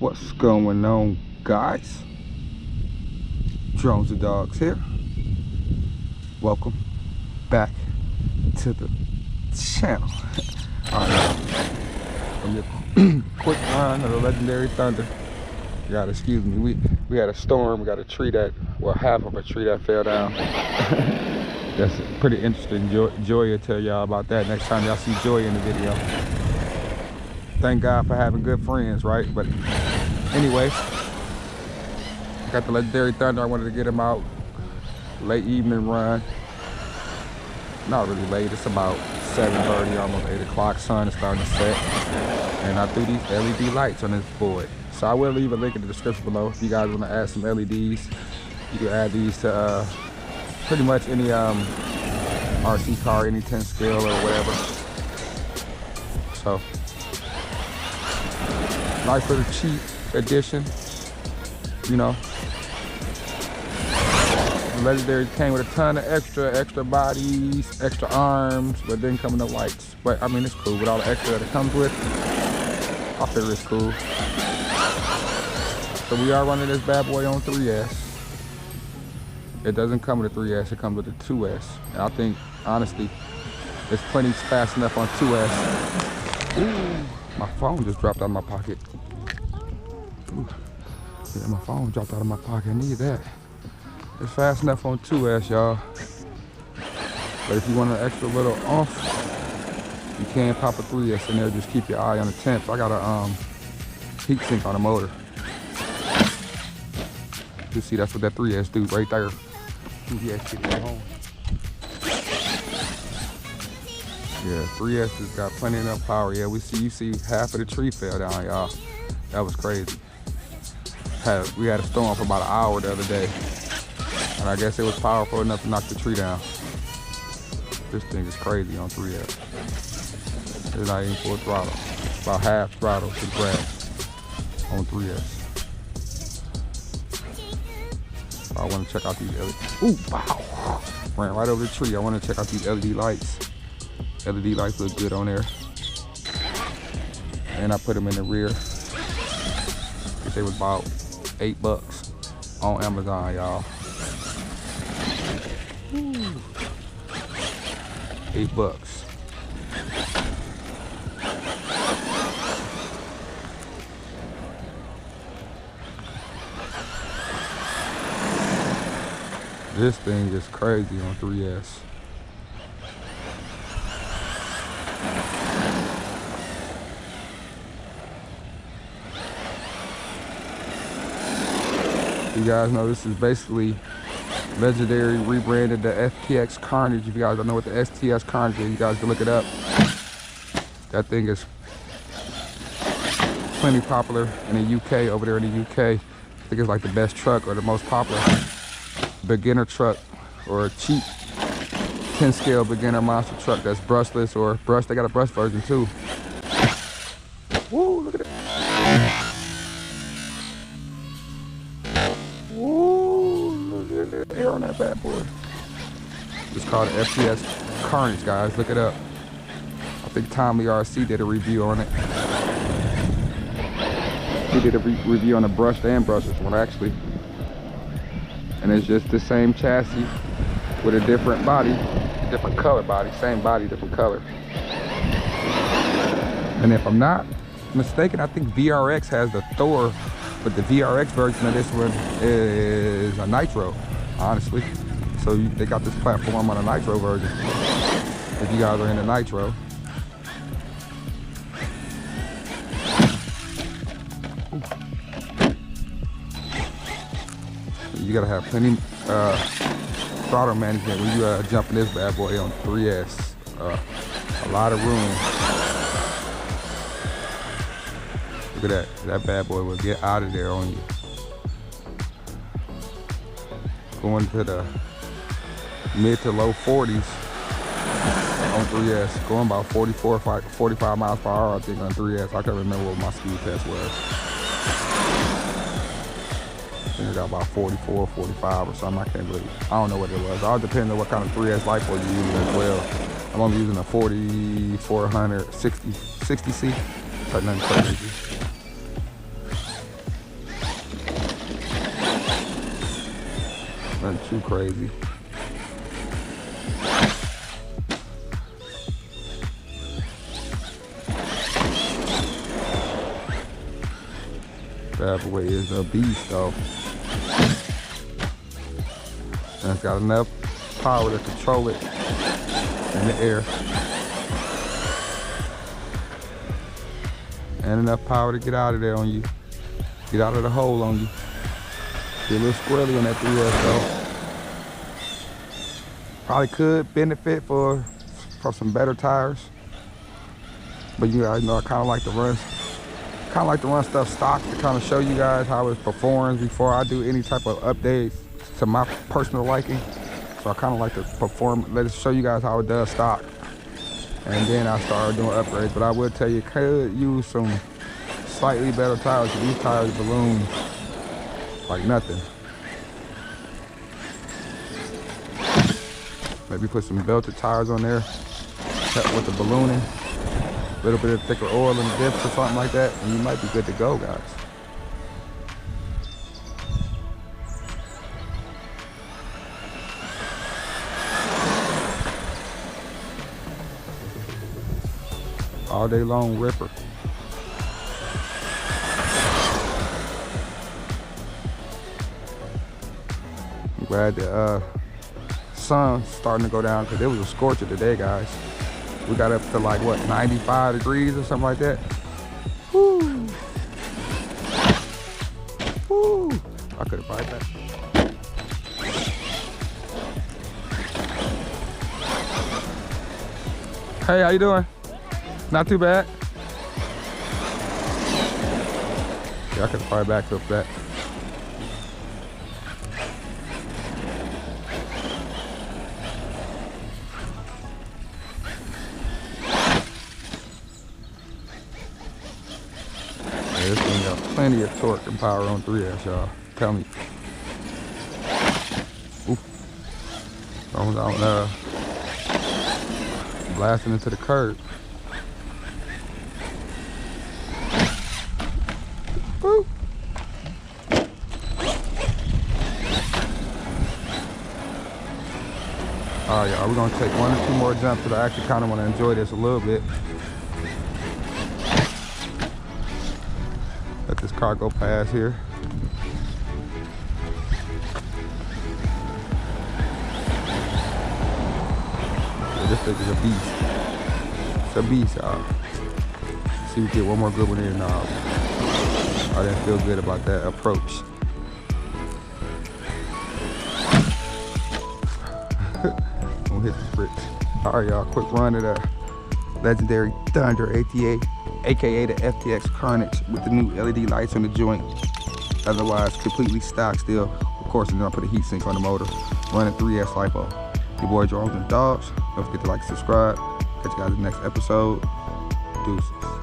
What's going on, guys? Drones and Dogs here. Welcome back to the channel. Alright, from your quick run of the Legendary Thunder. You gotta excuse me, we had a storm. We got a tree that, well, half of a tree that fell down. That's pretty interesting. Joy will tell y'all about that next time y'all see Joy in the video. Thank God for having good friends, right? But anyway, got the Legendary Thunder. I wanted to get him out. Late evening run. Not really late. It's about 7:30, almost 8 o'clock. Sun is starting to set. And I threw these LED lights on this board. So I will leave a link in the description below. If you guys want to add some LEDs, you can add these to pretty much any RC car, any 10 scale or whatever. So, nice little cheap addition, you know. The Legendary came with a ton of extra bodies, extra arms, but didn't come with no lights. But I mean, it's cool with all the extra that it comes with. I figure it's cool. So we are running this bad boy on 3S. It doesn't come with a 3S, it comes with a 2S. And I think, honestly, it's plenty fast enough on 2S. Ooh, my phone just dropped out of my pocket. Ooh. Yeah, my phone dropped out of my pocket. I need that. It's fast enough on 2S, y'all. But if you want an extra little oomph, you can pop a 3S in there. Just keep your eye on the temps. I got a heat sink on the motor. You see, that's what that 3S do right there. 3S get it home. Yeah, 3S has got plenty enough power. Yeah, you see half of the tree fell down, y'all. That was crazy. We had a storm for about an hour the other day. And I guess it was powerful enough to knock the tree down. This thing is crazy on 3S. It's not even full throttle. About half throttle to grab on 3S. I want to check out these LED. Ooh, wow! Ran right over the tree. I want to check out these LED lights. LED lights look good on there. And I put them in the rear. They was about $8 on Amazon, y'all. $8. This thing is crazy on 3S. You guys know this is basically Legendary rebranded the STX Carnage. If you guys don't know what the STX Carnage is, you guys can look it up. That thing is plenty popular in the UK, over there in the UK. I think it's like the best truck or the most popular beginner truck or a cheap 10 scale beginner monster truck that's brushless or brush. They got a brush version too. Woo, look at that. Woo, look at the air on that bad boy. It's called the FTS Carnage, guys. Look it up. I think Tommy RC did a review on it. He did a review on the brushed and brushless one, actually. And it's just the same chassis with a different body, a different color body, same body, different color. And if I'm not mistaken, I think VRX has the Thor, but the VRX version of this one is a Nitro, honestly. So they got this platform on a Nitro version, if you guys are into Nitro. You gotta have plenty throttle management when you jump in this bad boy on 3S. A lot of room. Look at that. That bad boy will get out of there on you. Going to the mid to low 40s on 3S. Going about 45 miles per hour, I think, on 3S. I can't remember what my speed test was. I think it got about 44, 45 or something. I don't know what it was. All depends on what kind of 3S Lipo you're using as well. I'm only using a 4400 60C. Like nothing crazy. Nothing too crazy. Bad boy is a beast though. And it's got enough power to control it in the air. And enough power to get out of there on you. Get out of the hole on you. Get a little squirrely on that 3S though. Probably could benefit for some better tires. But you guys know I kinda like to run stuff stock to kind of show you guys how it performs before I do any type of updates to my personal liking. So I kind of like to let it show you guys how it does stock. And then I started doing upgrades. But I will tell you, could use some slightly better tires. These tires balloon like nothing. Maybe put some belted tires on there, help with the ballooning. A little bit of thicker oil in the dips or something like that, and you might be good to go, guys. All day long ripper. I'm glad the sun's starting to go down because it was a scorcher today, guys. We got up to like what, 95 degrees or something like that. Woo! Woo! I could have biked that. Hey, how you doing? Not too bad. Yeah, I could have probably backed up that. This thing got plenty of torque and power on 3S, y'all. Tell me. Oof. Almost out blasting into the curb. Woo. Alright, y'all, we're gonna take 1 or 2 more jumps because I actually kind of want to enjoy this a little bit. Let this car go past here. Yeah, this thing is a beast. It's a beast, y'all. See if we get one more good one in now. I didn't feel good about that approach. Gonna hit the bricks. Alright, y'all, quick run of the Legendary Thunder ATA, aka the FTX Carnage, with the new LED lights on the joint. Otherwise, completely stock still. Of course, and then I put a heat sink on the motor. Running 3S Lipo. Your boy Drones and Dogs. Don't forget to like and subscribe. Catch you guys in the next episode. Deuces.